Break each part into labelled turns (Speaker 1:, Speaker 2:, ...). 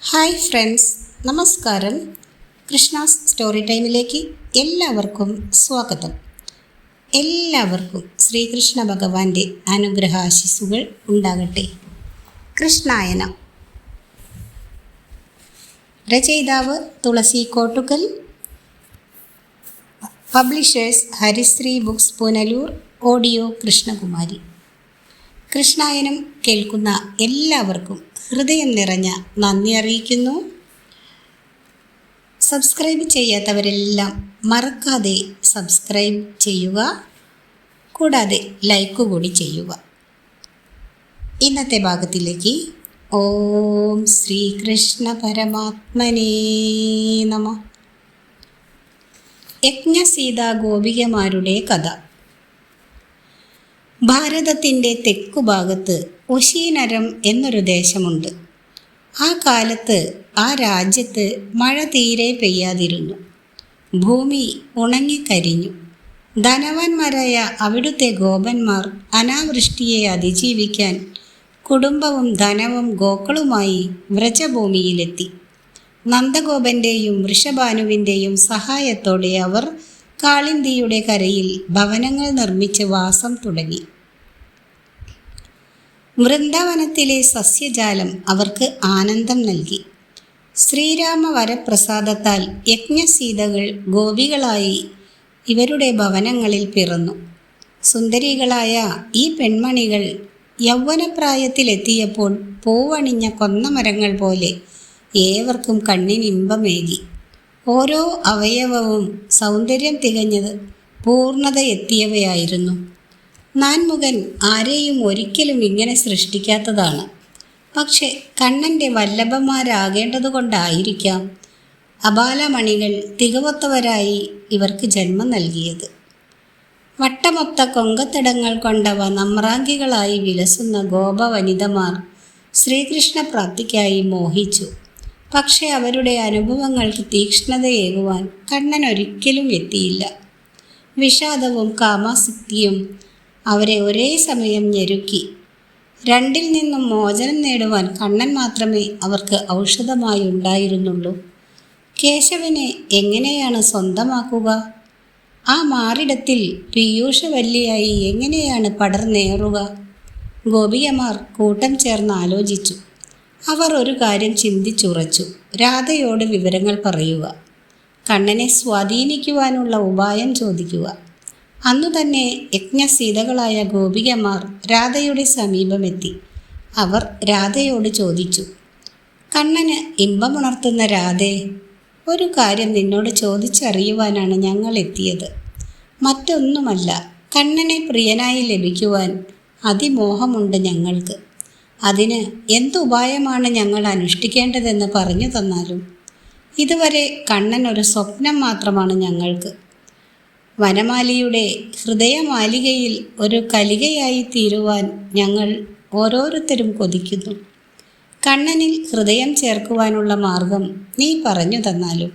Speaker 1: Hi friends, നമസ്കാരം. Krishna's story ടൈമിലേക്ക് എല്ലാവർക്കും സ്വാഗതം. എല്ലാവർക്കും ശ്രീകൃഷ്ണ ഭഗവാന്റെ അനുഗ്രഹാശിസ്സുകൾ ഉണ്ടാകട്ടെ. കൃഷ്ണായനം. രചയിതാവ് തുളസി കോട്ടുകൽ, പബ്ലിഷേഴ്സ് ഹരിശ്രീ ബുക്സ് പുനലൂർ, ഓഡിയോ കൃഷ്ണകുമാരി. കൃഷ്ണായനം കേൾക്കുന്ന എല്ലാവർക്കും ഹൃദയം നിറഞ്ഞ നന്ദി അറിയിക്കുന്നു. സബ്സ്ക്രൈബ് ചെയ്യാത്തവരെല്ലാം മറക്കാതെ സബ്സ്ക്രൈബ് ചെയ്യുക, കൂടാതെ ലൈക്ക് കൂടി ചെയ്യുക. ഇന്നത്തെ ഭാഗത്തിലേക്ക്. ഓം ശ്രീകൃഷ്ണ പരമാത്മനേ നമഃ. യജ്ഞസീതാ ഗോപികമാരുടെ കഥ. ഭാരതത്തിൻ്റെ തെക്കുഭാഗത്ത് ഉശീനരം എന്നൊരു ദേശമുണ്ട്. ആ കാലത്ത് ആ രാജ്യത്ത് മഴ തീരെ പെയ്യാതിരുന്നു. ഭൂമി ഉണങ്ങിക്കരിഞ്ഞു. ധനവാന്മാരായ അവിടുത്തെ ഗോപന്മാർ അനാവൃഷ്ടിയെ അതിജീവിക്കാൻ കുടുംബവും ധനവും ഗോക്കളുമായി വ്രജഭൂമിയിലെത്തി. നന്ദഗോപൻ്റെയും വൃഷഭാനുവിൻ്റെയും സഹായത്തോടെ അവർ കാളിന്തിയുടെ കരയിൽ ഭവനങ്ങൾ നിർമ്മിച്ച് വാസം തുടങ്ങി. വൃന്ദാവനത്തിലെ സസ്യജാലം അവർക്ക് ആനന്ദം നൽകി. ശ്രീരാമ വരപ്രസാദത്താൽ യജ്ഞസീതകൾ ഗോപികളായി ഇവരുടെ ഭവനങ്ങളിൽ പിറന്നു. സുന്ദരികളായ ഈ പെൺമണികൾ യൗവനപ്രായത്തിലെത്തിയപ്പോൾ പൂവണിഞ്ഞ കൊന്നമരങ്ങൾ പോലെ ഏവർക്കും കണ്ണിനിമ്പമേകി. ഓരോ അവയവവും സൗന്ദര്യം തികഞ്ഞത് പൂർണ്ണത എത്തിയവയായിരുന്നു. നാൻമുഖൻ ആരെയും ഒരിക്കലും ഇങ്ങനെ സൃഷ്ടിക്കാത്തതാണ്. പക്ഷെ കണ്ണൻ്റെ വല്ലഭന്മാരാകേണ്ടതുകൊണ്ടായിരിക്കാം അബാലമണികൾ തികവത്തവരായി ഇവർക്ക് ജന്മം നൽകിയത്. വട്ടമൊത്ത കൊങ്കത്തടങ്ങൾ കൊണ്ടവ നമ്രാംഗികളായി വിലസുന്ന ഗോപവനിതമാർ ശ്രീകൃഷ്ണ പ്രാപ്തിക്കായി മോഹിച്ചു. പക്ഷെ അവരുടെ അനുഭവങ്ങൾക്ക് തീക്ഷ്ണതയേകുവാൻ കണ്ണൻ ഒരിക്കലും എത്തിയില്ല. വിഷാദവും കാമാസക്തിയും അവരെ ഒരേ സമയം ഞെരുക്കി. രണ്ടിൽ നിന്നും മോചനം നേടുവാൻ കണ്ണൻ മാത്രമേ അവർക്ക് ഔഷധമായി ഉണ്ടായിരുന്നുള്ളൂ. കേശവനെ എങ്ങനെയാണ് സ്വന്തമാക്കുക? ആ മാറിടത്തിൽ പീയൂഷവല്ലിയായി എങ്ങനെയാണ് പടർന്നേറുക? ഗോപികമാർ കൂട്ടം ചേർന്ന് ആലോചിച്ചു. അവർ ഒരു കാര്യം ചിന്തിച്ചുറച്ചു: രാധയോട് വിവരങ്ങൾ പറയുക, കണ്ണനെ സ്വാധീനിക്കുവാനുള്ള ഉപായം ചോദിക്കുക. അന്നു തന്നെ യജ്ഞസീതകളായ ഗോപികമാർ രാധയുടെ സമീപമെത്തി. അവർ രാധയോട് ചോദിച്ചു: കണ്ണന് ഇമ്പമുണർത്തുന്ന രാധേ, ഒരു കാര്യം നിന്നോട് ചോദിച്ചറിയുവാനാണ് ഞങ്ങൾ എത്തിയത്. മറ്റൊന്നുമല്ല, കണ്ണനെ പ്രിയനായി ലഭിക്കുവാൻ അതിമോഹമുണ്ട് ഞങ്ങൾക്ക്. അതിന് എന്തുപായമാണ് ഞങ്ങൾ അനുഷ്ഠിക്കേണ്ടതെന്ന് പറഞ്ഞു തന്നാലും. ഇതുവരെ കണ്ണൻ ഒരു സ്വപ്നം മാത്രമാണ് ഞങ്ങൾക്ക്. വനമാലിയുടെ ഹൃദയമാലികയിൽ ഒരു കലികയായി തീരുവാൻ ഞങ്ങൾ ഓരോരുത്തരും കൊതിക്കുന്നു. കണ്ണനിൽ ഹൃദയം ചേർക്കുവാനുള്ള മാർഗം നീ പറഞ്ഞു തന്നാലും.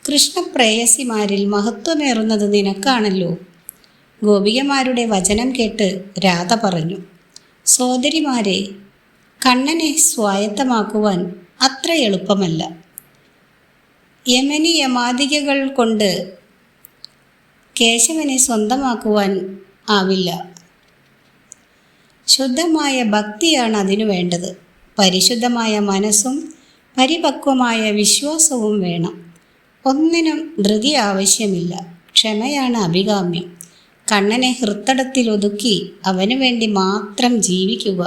Speaker 1: കൃഷ്ണപ്രേയസിമാരിൽ മഹത്വമേറുന്നത് നിനക്കാണല്ലോ. ഗോപികമാരുടെ വചനം കേട്ട് രാധ പറഞ്ഞു: സോദരിമാരെ, കണ്ണനെ സ്വായത്തമാക്കുവാൻ അത്ര എളുപ്പമല്ല. യമനിയമാദികകൾ കൊണ്ട് കേശവനെ സ്വന്തമാക്കുവാൻ ആവില്ല. ശുദ്ധമായ ഭക്തിയാണ് അതിനു വേണ്ടത്. പരിശുദ്ധമായ മനസ്സും പരിപക്വമായ വിശ്വാസവും വേണം. ഒന്നിനും ധൃതി ആവശ്യമില്ല. ക്ഷമയാണ് അഭികാമ്യം. കണ്ണനെ ഹൃത്തടത്തിൽ ഒതുക്കി അവനു വേണ്ടി മാത്രം ജീവിക്കുക.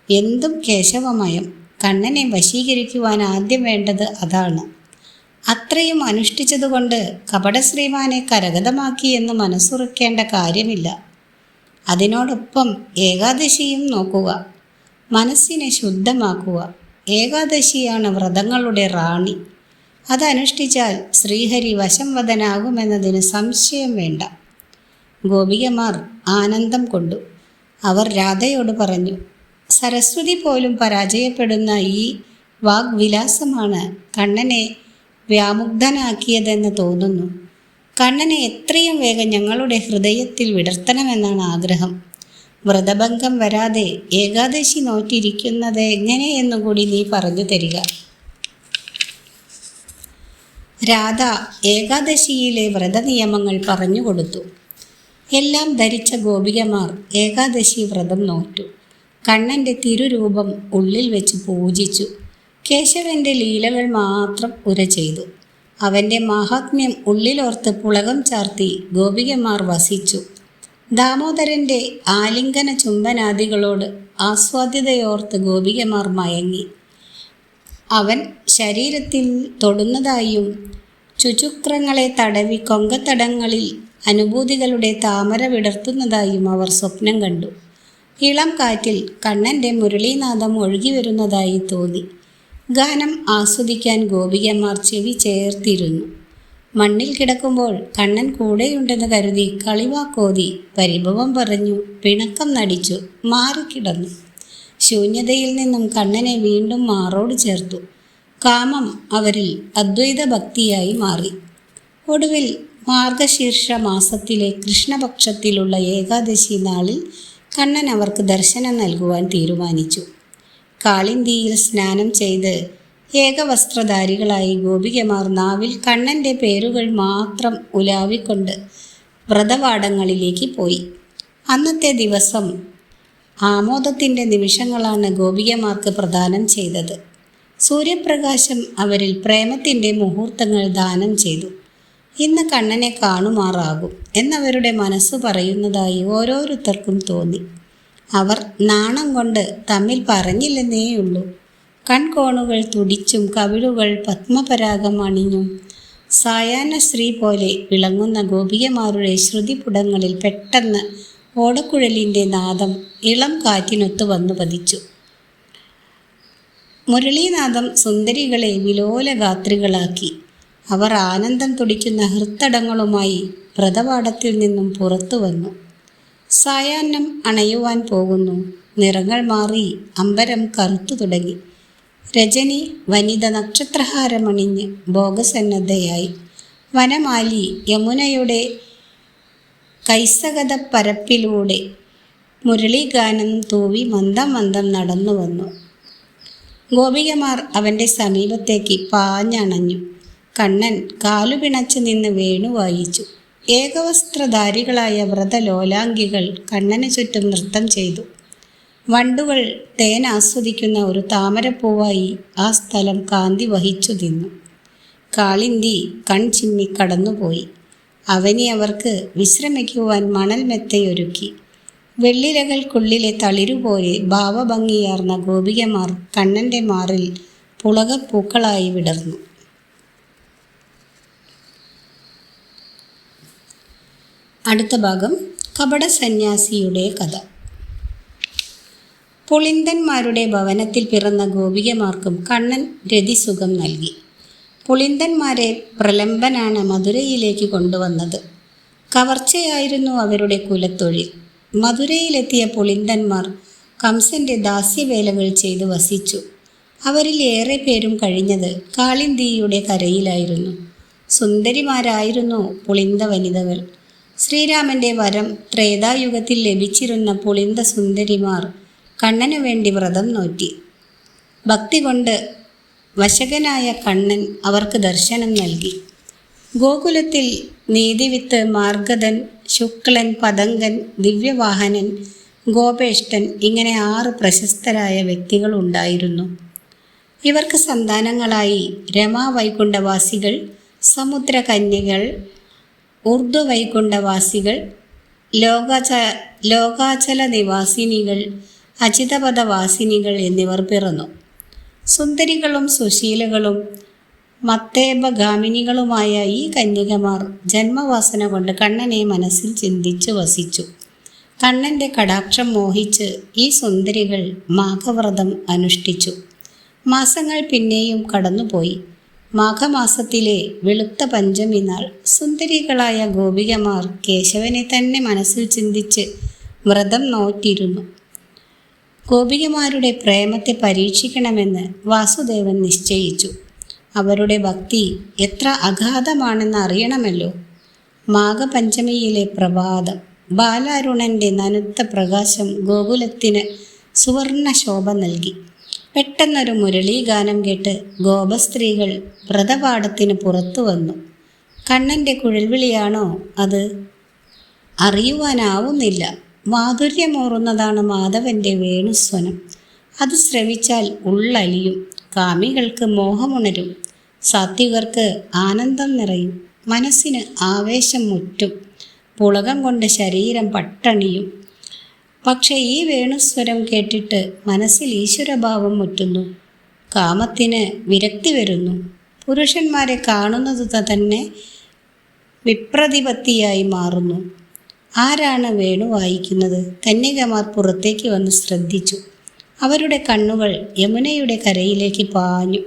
Speaker 1: എന്തും കേശവമയം. കണ്ണനെ വശീകരിക്കുവാൻ ആദ്യം വേണ്ടത് അതാണ്. അത്രയും അനുഷ്ഠിച്ചതുകൊണ്ട് കപടശ്രീമാനെ കരഗതമാക്കി എന്ന് മനസ്സുറക്കേണ്ട കാര്യമില്ല. അതിനോടൊപ്പം ഏകാദശിയും നോക്കുക. മനസ്സിനെ ശുദ്ധമാക്കുക. ഏകാദശിയാണ് വ്രതങ്ങളുടെ റാണി. അതനുഷ്ഠിച്ചാൽ ശ്രീഹരി വശംവദനാകുമെന്നതിന് സംശയം വേണ്ട. ഗോപികമാർ ആനന്ദം കൊണ്ടു. അവർ രാധയോട് പറഞ്ഞു: സരസ്വതി പോലും പരാജയപ്പെടുന്ന ഈ വാഗ്വിലാസമാണ് കണ്ണനെ വ്യാമുഗ്ധനാക്കിയതെന്ന് തോന്നുന്നു. കണ്ണനെ എത്രയും വേഗം ഞങ്ങളുടെ ഹൃദയത്തിൽ വിടർത്തണമെന്നാണ് ആഗ്രഹം. വ്രതഭംഗം വരാതെ ഏകാദശി നോറ്റിരിക്കുന്നത് എങ്ങനെയെന്നുകൂടി നീ പറഞ്ഞു തരിക. രാധ ഏകാദശിയിലെ വ്രതനിയമങ്ങൾ പറഞ്ഞുകൊടുത്തു. എല്ലാം ധരിച്ച ഗോപികമാർ ഏകാദശി വ്രതം നോറ്റു. കണ്ണൻ്റെ തിരുരൂപം ഉള്ളിൽ വെച്ച് പൂജിച്ചു. കേശവൻ്റെ ലീലകൾ മാത്രം ഉര ചെയ്തു. അവൻ്റെ മാഹാത്മ്യം ഉള്ളിലോർത്ത് പുളകം ചാർത്തി ഗോപികമാർ വസിച്ചു. ദാമോദരൻ്റെ ആലിംഗന ചുംബനാദികളോട് ആസ്വാദ്യതയോർത്ത് ഗോപികമാർ മയങ്ങി. അവൻ ശരീരത്തിൽ തൊടുന്നതായും ചുചുക്രങ്ങളെ തടവി കൊങ്കത്തടങ്ങളിൽ അനുഭൂതികളുടെ താമര വിടർത്തുന്നതായും അവർ സ്വപ്നം കണ്ടു. ഇളം കാറ്റിൽ കണ്ണൻ്റെ മുരളീനാദം ഒഴുകി വരുന്നതായി തോന്നി. ഗാനം ആസ്വദിക്കാൻ ഗോപികമാർ ചെവി ചേർത്തിരുന്നു. മണ്ണിൽ കിടക്കുമ്പോൾ കണ്ണൻ കൂടെയുണ്ടെന്ന് കരുതി കളിവാക്കോതി, പരിഭവം പറഞ്ഞു, പിണക്കം നടിച്ചു, മാറിക്കിടന്നു. ശൂന്യതയിൽ നിന്നും കണ്ണനെ വീണ്ടും മാറോട് ചേർത്തു. കാമം അവരിൽ അദ്വൈത ഭക്തിയായി മാറി. ഒടുവിൽ മാർഗശീർഷ മാസത്തിലെ കൃഷ്ണപക്ഷത്തിലുള്ള ഏകാദശി നാളിൽ കണ്ണൻ അവർക്ക് ദർശനം നൽകുവാൻ തീരുമാനിച്ചു. കാളിന്തിയിൽ സ്നാനം ചെയ്ത് ഏകവസ്ത്രധാരികളായി ഗോപികമാർ നാവിൽ കണ്ണൻ്റെ പേരുകൾ മാത്രം ഉലാവിക്കൊണ്ട് വ്രതവാടങ്ങളിലേക്ക് പോയി. അന്നത്തെ ദിവസം ആമോദത്തിൻ്റെ നിമിഷങ്ങളാണ് ഗോപികമാർക്ക് പ്രദാനം ചെയ്തത്. സൂര്യപ്രകാശം അവരിൽ പ്രേമത്തിൻ്റെ മുഹൂർത്തങ്ങൾ ദാനം ചെയ്തു. ഇന്ന് കണ്ണനെ കാണുമാറാകും എന്നവരുടെ മനസ്സ് പറയുന്നതായി ഓരോരുത്തർക്കും തോന്നി. അവർ നാണം കൊണ്ട് തമ്മിൽ പറഞ്ഞില്ലെന്നേയുള്ളൂ. കൺകോണുകൾ തുടിച്ചും കവിളുകൾ പത്മപരാഗം അണിഞ്ഞും സായാഹ്ന സ്ത്രീ പോലെ വിളങ്ങുന്ന ഗോപികമാരുടെ ശ്രുതിപുടങ്ങളിൽ പെട്ടെന്ന് ഓടക്കുഴലിൻ്റെ നാദം ഇളം കാറ്റിനൊത്തു വന്നു പതിച്ചു. മുരളീനാദം സുന്ദരികളെ വിലോലഗാത്രികളാക്കി. അവർ ആനന്ദം തുടിക്കുന്ന ഹൃത്തടങ്ങളുമായി വ്രതവാടത്തിൽ നിന്നും പുറത്തു വന്നു. സായാഹ്നം അണയുവാൻ പോകുന്നു. നിറങ്ങൾ മാറി അമ്പരം കറുത്തു തുടങ്ങി. രജനി വനിത നക്ഷത്രഹാരമണിഞ്ഞ് ഭോഗസന്നദ്ധയായി. വനമാലി യമുനയുടെ കൈസകത പരപ്പിലൂടെ മുരളീഗാനം തൂവി മന്ദം മന്ദം നടന്നു വന്നു. ഗോപികമാർ അവൻ്റെ സമീപത്തേക്ക് പാഞ്ഞണഞ്ഞു. കണ്ണൻ കാലുപിണച്ച് നിന്ന് വേണു വായിച്ചു. ഏകവസ്ത്രധാരികളായ വ്രതലോലാംഗികൾ കണ്ണന് ചുറ്റും നൃത്തം ചെയ്തു. വണ്ടുകൾ തേൻ ആസ്വദിക്കുന്ന ഒരു താമരപ്പൂവായി ആ സ്ഥലം കാന്തി വഹിച്ചു നിന്നു. കാളിന്തി കൺചിമ്മി കടന്നുപോയി. അവനി അവർക്ക് വിശ്രമിക്കുവാൻ മണൽ മെത്തയൊരുക്കി. വെള്ളിലകൾക്കുള്ളിലെ തളിരുപോലെ ഭാവഭംഗിയാർന്ന ഗോപികമാർ കണ്ണൻ്റെ മാറിൽ പുളകപ്പൂക്കളായി വിടർന്നു. അടുത്ത ഭാഗം കപട സന്യാസിയുടെ കഥ. പുളിന്തന്മാരുടെ ഭവനത്തിൽ പിറന്ന ഗോപികമാർക്കും കണ്ണൻ രതിസുഖം നൽകി. പുളിന്തന്മാരെ പ്രലംബനാണ് മധുരയിലേക്ക് കൊണ്ടുവന്നത്. കവർച്ചയായിരുന്നു അവരുടെ കുലത്തൊഴിൽ. മധുരയിലെത്തിയ പുളിന്തന്മാർ കംസൻ്റെ ദാസ്യവേലകൾ ചെയ്തു വസിച്ചു. അവരിൽ ഏറെ പേരും കഴിഞ്ഞത് കാളിന്തിയുടെ കരയിലായിരുന്നു. സുന്ദരിമാരായിരുന്നു പുളിന്ത വനിതകൾ. ശ്രീരാമൻ്റെ വരം ത്രേതായുഗത്തിൽ ലഭിച്ചിരുന്ന പുളിന്ത സുന്ദരിമാർ കണ്ണനു വേണ്ടി വ്രതം നോറ്റി. ഭക്തി കൊണ്ട് വശകനായ കണ്ണൻ അവർക്ക് ദർശനം നൽകി. ഗോകുലത്തിൽ നീതിവിത്ത്, മാർഗദൻ, ശുക്ലൻ, പതങ്കൻ, ദിവ്യവാഹനൻ, ഗോപേഷ്ടൻ ഇങ്ങനെ 6 പ്രശസ്തരായ വ്യക്തികൾ ഉണ്ടായിരുന്നു. ഇവർക്ക് സന്താനങ്ങളായി രമാവൈകുണ്ഠവാസികൾ, സമുദ്രകന്യകൾ, ഊർധ്വവൈകുണ്ഠവാസികൾ, ലോകാചല നിവാസിനികൾ, അജിതപദവാസിനികൾ എന്നിവർ പിറന്നു. സുന്ദരികളും സുശീലകളും മത്തേപഗാമിനികളുമായ ഈ കന്യകമാർ ജന്മവാസന കൊണ്ട് കണ്ണനെ മനസ്സിൽ ചിന്തിച്ചു വസിച്ചു. കണ്ണൻ്റെ കടാക്ഷം മോഹിച്ച് ഈ സുന്ദരികൾ മാഘവ്രതം അനുഷ്ഠിച്ചു. മാസങ്ങൾ പിന്നെയും കടന്നുപോയി. മാഘമാസത്തിലെ വെളുത്ത പഞ്ചമി നാൾ സുന്ദരികളായ ഗോപികമാർ കേശവനെ തന്നെ മനസ്സിൽ ചിന്തിച്ച് വ്രതം നോറ്റിരുന്നു. ഗോപികമാരുടെ പ്രേമത്തെ പരീക്ഷിക്കണമെന്ന് വാസുദേവൻ നിശ്ചയിച്ചു. അവരുടെ ഭക്തി എത്ര അഗാധമാണെന്ന് അറിയണമല്ലോ. മാഘപഞ്ചമിയിലെ പ്രഭാതം, ബാലാരുണൻ്റെ നനുത്ത പ്രകാശം ഗോകുലത്തിന് സുവർണ ശോഭ നൽകി. പെട്ടെന്നൊരു മുരളീഗാനം കേട്ട് ഗോപസ്ത്രീകൾ വ്രതപാഠത്തിന് പുറത്തു വന്നു. കണ്ണൻ്റെ കുഴൽവിളിയാണോ അത്? അറിയുവാനാവുന്നില്ല. മാധുര്യമോറുന്നതാണ് മാധവൻ്റെ വേണുസ്വനം. അത് ശ്രവിച്ചാൽ ഉള്ളലിയും. കാമികൾക്ക് മോഹമുണരും, സാത്വികർക്ക് ആനന്ദം നിറയും, മനസ്സിന് ആവേശം മുറ്റും, പുളകം കൊണ്ട് ശരീരം പട്ടണിയും. പക്ഷെ ഈ വേണുസ്വരം കേട്ടിട്ട് മനസ്സിൽ ഈശ്വരഭാവം മുറ്റുന്നു, കാമത്തിന് വിരക്തി വരുന്നു. പുരുഷന്മാരെ കാണുന്നത് തന്നെ വിപ്രതിപത്തിയായി മാറുന്നു. ആരാണ് വേണു വായിക്കുന്നത്? കന്യകമാർ പുറത്തേക്ക് വന്ന് ശ്രദ്ധിച്ചു. അവരുടെ കണ്ണുകൾ യമുനയുടെ കരയിലേക്ക് പാഞ്ഞു.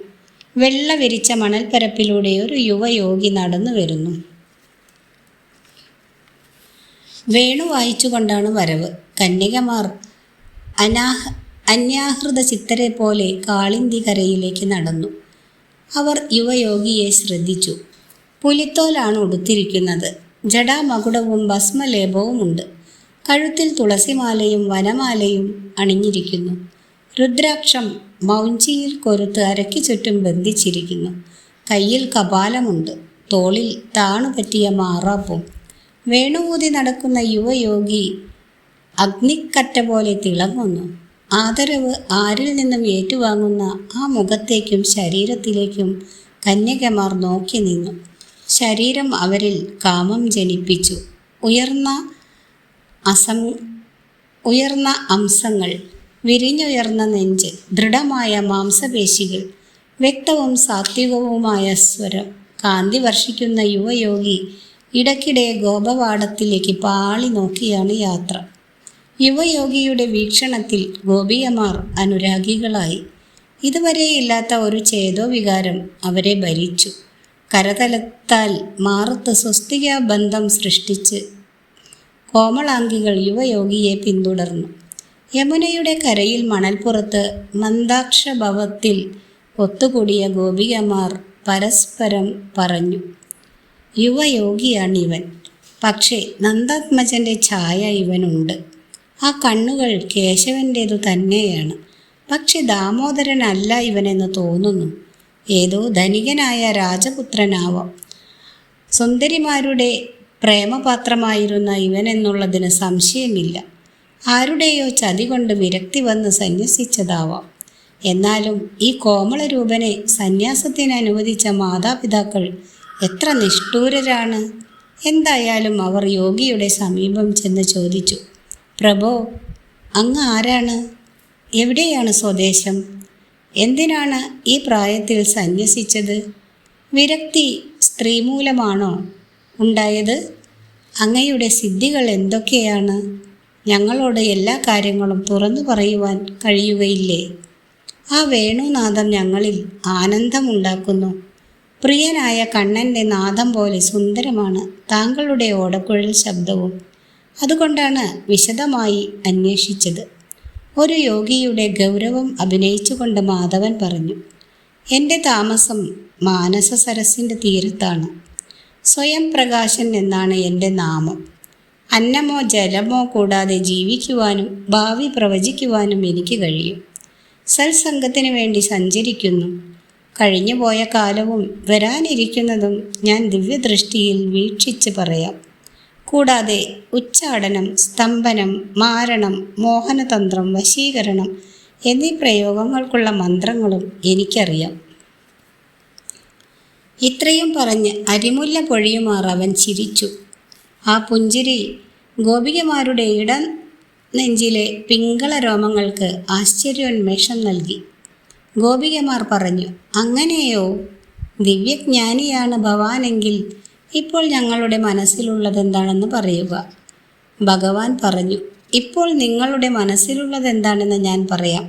Speaker 1: വെള്ള വിരിച്ച മണൽപ്പരപ്പിലൂടെ ഒരു യുവയോഗി നടന്നു വരുന്നു. വേണു വായിച്ചുകൊണ്ടാണ് വരവ്. കന്യകമാർ അന്യാഹൃത ചിത്തരെ പോലെ കാളിന്തി കരയിലേക്ക് നടന്നു. അവർ യുവയോഗിയെ ശ്രദ്ധിച്ചു. പുലിത്തോലാണ് ഉടുത്തിരിക്കുന്നത്. ജടാമകുടവും ഭസ്മലേപവുമുണ്ട്. കഴുത്തിൽ തുളസിമാലയും വനമാലയും അണിഞ്ഞിരിക്കുന്നു. രുദ്രാക്ഷം മൗഞ്ചിയിൽ കൊരുത്ത് അരയ്ക്ക് ചുറ്റും ബന്ധിച്ചിരിക്കുന്നു. കയ്യിൽ കപാലമുണ്ട്, തോളിൽ താണുപറ്റിയ മാറാപ്പും. വേണുകൂതി നടക്കുന്ന യുവയോഗി അഗ്നിക്കറ്റ പോലെ തിളങ്ങുന്നു. ആദരവ് ആരിൽ നിന്നും ഏറ്റുവാങ്ങുന്ന ആ മുഖത്തേക്കും ശരീരത്തിലേക്കും കന്യകമാർ നോക്കി നിന്നു. ശരീരം അവരിൽ കാമം ജനിപ്പിച്ചു. ഉയർന്ന അംസങ്ങൾ, വിരിഞ്ഞുയർന്ന നെഞ്ച്, ദൃഢമായ മാംസപേശികൾ, വ്യക്തവും സാത്വികവുമായ സ്വരം. കാന്തി വർഷിക്കുന്ന യുവയോഗി ഇടയ്ക്കിടെ ഗോപവാടത്തിലേക്ക് പാളി നോക്കിയാണ് യാത്ര. യുവയോഗിയുടെ വീക്ഷണത്തിൽ ഗോപികമാർ അനുരാഗികളായി. ഇതുവരെയില്ലാത്ത ഒരു ചേതോവികാരം അവരെ ഭരിച്ചു. കരതലത്താൽ മാറത്ത് സ്വസ്തികാബന്ധം സൃഷ്ടിച്ച് കോമളാംഗികൾ യുവയോഗിയെ പിന്തുടർന്നു. യമുനയുടെ കരയിൽ മണൽപ്പുറത്ത് മന്ദാക്ഷഭവത്തിൽ ഒത്തുകൂടിയ ഗോപികമാർ പരസ്പരം പറഞ്ഞു, യുവയോഗിയാണിവൻ. പക്ഷേ നന്ദാത്മജൻ്റെ ഛായ ഇവനുണ്ട്. ആ കണ്ണുകൾ കേശവൻ്റേതു തന്നെയാണ്. പക്ഷെ ദാമോദരനല്ല ഇവനെന്ന് തോന്നുന്നു. ഏതോ ധനികനായ രാജപുത്രനാവാം. സുന്ദരിമാരുടെ പ്രേമപാത്രമായിരുന്ന ഇവനെന്നുള്ളതിന് സംശയമില്ല. ആരുടെയോ ചതി കൊണ്ട് വിരക്തി വന്ന് സന്യസിച്ചതാവാം. എന്നാലും ഈ കോമളരൂപനെ സന്യാസത്തിന് അനുവദിച്ച മാതാപിതാക്കൾ എത്ര നിഷ്ഠൂരരാണ്. എന്തായാലും അവർ യോഗിയുടെ സമീപം ചെന്ന് ചോദിച്ചു, പ്രഭോ, അങ്ങ് ആരാണ്? എവിടെയാണ് സ്വദേശം? എന്തിനാണ് ഈ പ്രായത്തിൽ സന്യസിച്ചത്? വിരക്തി സ്ത്രീമൂലമാണോ ഉണ്ടായത്? അങ്ങയുടെ സിദ്ധികൾ എന്തൊക്കെയാണ്? ഞങ്ങളോട് എല്ലാ കാര്യങ്ങളും തുറന്നു പറയുവാൻ കഴിയുകയില്ലേ? ആ വേണുനാദം ഞങ്ങളിൽ ആനന്ദമുണ്ടാക്കുന്നു. പ്രിയനായ കണ്ണൻ്റെ നാദം പോലെ സുന്ദരമാണ് താങ്കളുടെ ഓടക്കുഴൽ ശബ്ദവും. അതുകൊണ്ടാണ് വിശദമായി അന്വേഷിച്ചത്. ഒരു യോഗിയുടെ ഗൗരവം അഭിനയിച്ചുകൊണ്ട് മാധവൻ പറഞ്ഞു, എൻ്റെ താമസം മാനസ സരസിൻ്റെ തീരത്താണ്. സ്വയം പ്രകാശൻ എന്നാണ് എൻ്റെ നാമം. അന്നമോ ജലമോ കൂടാതെ ജീവിക്കുവാനും ഭാവി പ്രവചിക്കുവാനും എനിക്ക് കഴിയും. സത്സംഗത്തിന് വേണ്ടി സഞ്ചരിക്കുന്നു. കഴിഞ്ഞുപോയ കാലവും വരാനിരിക്കുന്നതും ഞാൻ ദിവ്യദൃഷ്ടിയിൽ വീക്ഷിച്ച് പറയാം. കൂടാതെ ഉച്ചാടനം, സ്തംഭനം, മാരണം, മോഹനതന്ത്രം, വശീകരണം എന്നീ പ്രയോഗങ്ങൾക്കുള്ള മന്ത്രങ്ങളും എനിക്കറിയാം. ഇത്രയും പറഞ്ഞ് അരിമുല്ല പൊഴിയുമാർ അവൻ ചിരിച്ചു. ആ പുഞ്ചിരി ഗോപികമാരുടെ നെഞ്ചിലെ പിങ്കള രോമങ്ങൾക്ക് ആശ്ചര്യോന്മേഷം നൽകി. ഗോപികമാർ പറഞ്ഞു, അങ്ങനെയോ? ദിവ്യജ്ഞാനിയാണ് ഭവാനെങ്കിൽ ഇപ്പോൾ ഞങ്ങളുടെ മനസ്സിലുള്ളതെന്താണെന്ന് പറയുക. ഭഗവാൻ പറഞ്ഞു, ഇപ്പോൾ നിങ്ങളുടെ മനസ്സിലുള്ളതെന്താണെന്ന് ഞാൻ പറയാം.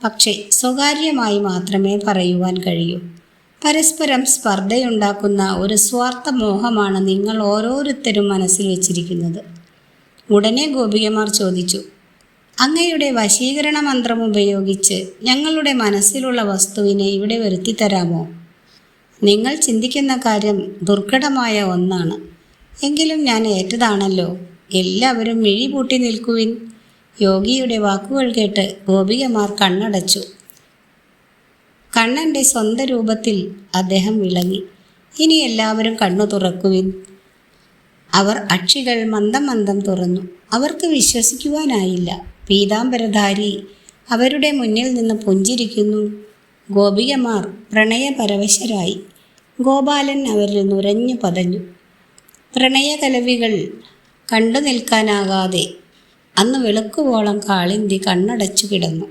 Speaker 1: പക്ഷേ സ്വകാര്യമായി മാത്രമേ പറയുവാൻ കഴിയൂ. പരസ്പരം സ്പർദ്ധയുണ്ടാക്കുന്ന ഒരു സ്വാർത്ഥ മോഹമാണ് നിങ്ങൾ ഓരോരുത്തരും മനസ്സിൽ വച്ചിരിക്കുന്നത്. ഉടനെ ഗോപികമാർ ചോദിച്ചു, അങ്ങയുടെ വശീകരണ മന്ത്രം ഉപയോഗിച്ച് ഞങ്ങളുടെ മനസ്സിലുള്ള വസ്തുവിനെ ഇവിടെ വരുത്തിത്തരാമോ? നിങ്ങൾ ചിന്തിക്കുന്ന കാര്യം ദുർഘടമായ ഒന്നാണ്. എങ്കിലും ഞാൻ ഏറ്റതാണല്ലോ. എല്ലാവരും മിഴിപൂട്ടി നിൽക്കുവിൻ. യോഗിയുടെ വാക്കുകൾ കേട്ട് ഗോപികമാർ കണ്ണടച്ചു. കണ്ണൻ്റെ സ്വന്തം രൂപത്തിൽ അദ്ദേഹം വിളങ്ങി. ഇനി എല്ലാവരും കണ്ണു തുറക്കുവിൻ. അവർ അക്ഷികൾ മന്ദം മന്ദം തുറന്നു. അവർക്ക് വിശ്വസിക്കുവാനായില്ല. പീതാംബരധാരി അവരുടെ മുന്നിൽ നിന്ന് പുഞ്ചിരിക്കുന്നു. ഗോപികമാർ പ്രണയപരവശരായി. ഗോപാലൻ അവരിൽ നുരഞ്ഞു പതഞ്ഞു. പ്രണയകലവികൾ കണ്ടു നിൽക്കാനാകാതെ അന്ന് വെളുക്കുവോളം കാളിന്തി കണ്ണടച്ചു കിടന്നു.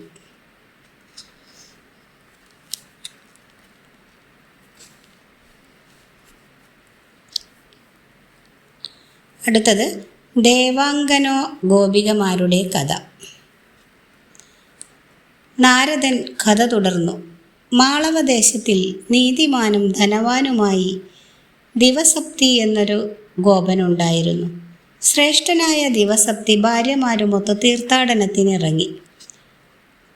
Speaker 1: അടുത്തത് ദേവാംഗനോ ഗോപികമാരുടെ കഥ. നാരദൻ കഥ തുടർന്നു. മാളവദേശത്തിൽ നീതിമാനും ധനവാനുമായി ദിവസപ്തി എന്നൊരു ഗോപനുണ്ടായിരുന്നു. ശ്രേഷ്ഠനായ ദിവസപ്തി ഭാര്യമാരുമൊത്ത് തീർത്ഥാടനത്തിനിറങ്ങി.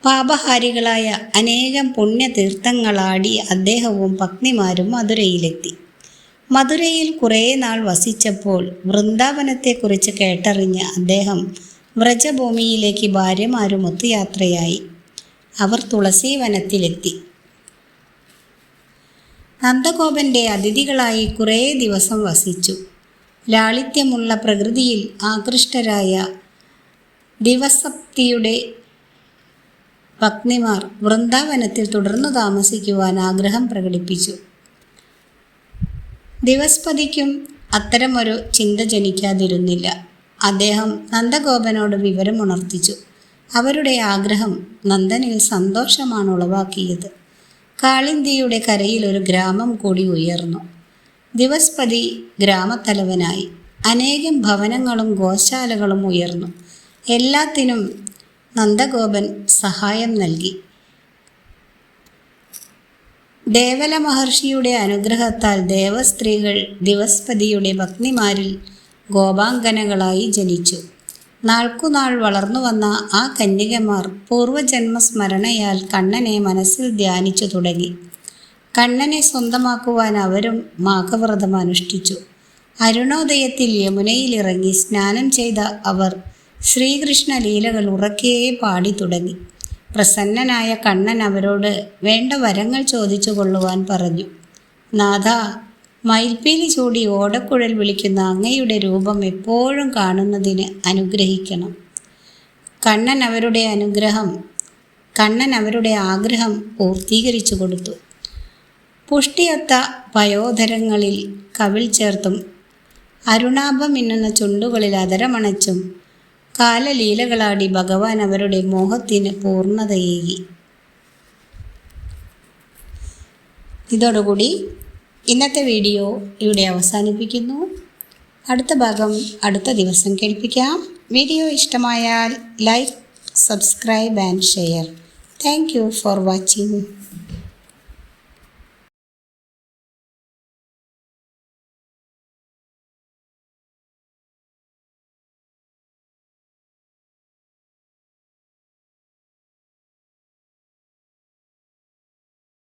Speaker 1: പാപഹാരികളായ അനേകം പുണ്യതീർത്ഥങ്ങളാടി അദ്ദേഹവും പത്നിമാരും മധുരയിലെത്തി. മധുരയിൽ കുറേ നാൾ വസിച്ചപ്പോൾ വൃന്ദാവനത്തെക്കുറിച്ച് കേട്ടറിഞ്ഞ് അദ്ദേഹം വ്രജഭൂമിയിലേക്ക് ഭാര്യമാരുമൊത്ത് യാത്രയായി. അവർ തുളസീവനത്തിലെത്തി. നന്ദഗോപൻ്റെ അതിഥികളായി കുറേ ദിവസം വസിച്ചു. ലാളിത്യമുള്ള പ്രകൃതിയിൽ ആകൃഷ്ടരായ ദിവസപ്തിയുടെ പത്നിമാർ വൃന്ദാവനത്തിൽ തുടർന്നു താമസിക്കുവാൻ ആഗ്രഹം പ്രകടിപ്പിച്ചു. ദിവസ്പതിക്കും അത്തരമൊരു ചിന്ത ജനിക്കാതിരുന്നില്ല. അദ്ദേഹം നന്ദഗോപനോട് വിവരമുണർത്തിച്ചു. അവരുടെ ആഗ്രഹം നന്ദനിൽ സന്തോഷമാണ് ഉളവാക്കിയത്. കാളിന്തിയുടെ കരയിൽ ഒരു ഗ്രാമം കൂടി ഉയർന്നു. ദിവസ്പതി ഗ്രാമത്തലവനായി. അനേകം ഭവനങ്ങളും ഗോശാലകളും ഉയർന്നു. എല്ലാത്തിനും നന്ദഗോപൻ സഹായം നൽകി. ദേവല മഹർഷിയുടെ അനുഗ്രഹത്താൽ ദേവസ്ത്രീകൾ ദിവസ്പതിയുടെ പത്നിമാരിൽ ഗോപാംഗനകളായി ജനിച്ചു. നാൾക്കുനാൾ വളർന്നു വന്ന ആ കന്യകമാർ പൂർവജന്മസ്മരണയാൽ കണ്ണനെ മനസ്സിൽ ധ്യാനിച്ചു തുടങ്ങി. കണ്ണനെ സ്വന്തമാക്കുവാൻ അവരും മാഘവ്രതം അനുഷ്ഠിച്ചു. അരുണോദയത്തിൽ യമുനയിലിറങ്ങി സ്നാനം ചെയ്ത അവർ ശ്രീകൃഷ്ണ ലീലകൾ ഉറക്കെ പാടി തുടങ്ങി. പ്രസന്നനായ കണ്ണൻ അവരോട് വേണ്ട വരങ്ങൾ ചോദിച്ചു കൊള്ളുവാൻ പറഞ്ഞു. നാഥ, മയിൽപ്പീലി ചൂടി ഓടക്കുഴൽ വിളിക്കുന്ന അങ്ങയുടെ രൂപം എപ്പോഴും കാണുന്നതിന് അനുഗ്രഹിക്കണം. കണ്ണൻ അവരുടെ ആഗ്രഹം പൂർത്തീകരിച്ചു കൊടുത്തു. പുഷ്ടിയൊത്ത പയോധരങ്ങളിൽ കവിൾ ചേർത്തും അരുണാഭം മിന്നുന്ന ചുണ്ടുകളിൽ അതരമണച്ചും കാലലീലകളാടി ഭഗവാൻ അവരുടെ മോഹത്തിന് പൂർണ്ണതയേകി. ഇതോടുകൂടി ഇന്നത്തെ വീഡിയോ ഇവിടെ അവസാനിപ്പിക്കുന്നു. അടുത്ത ഭാഗം അടുത്ത ദിവസം കേൾപ്പിക്കാം. വീഡിയോ ഇഷ്ടമായാൽ like, subscribe and share. Thank you for watching.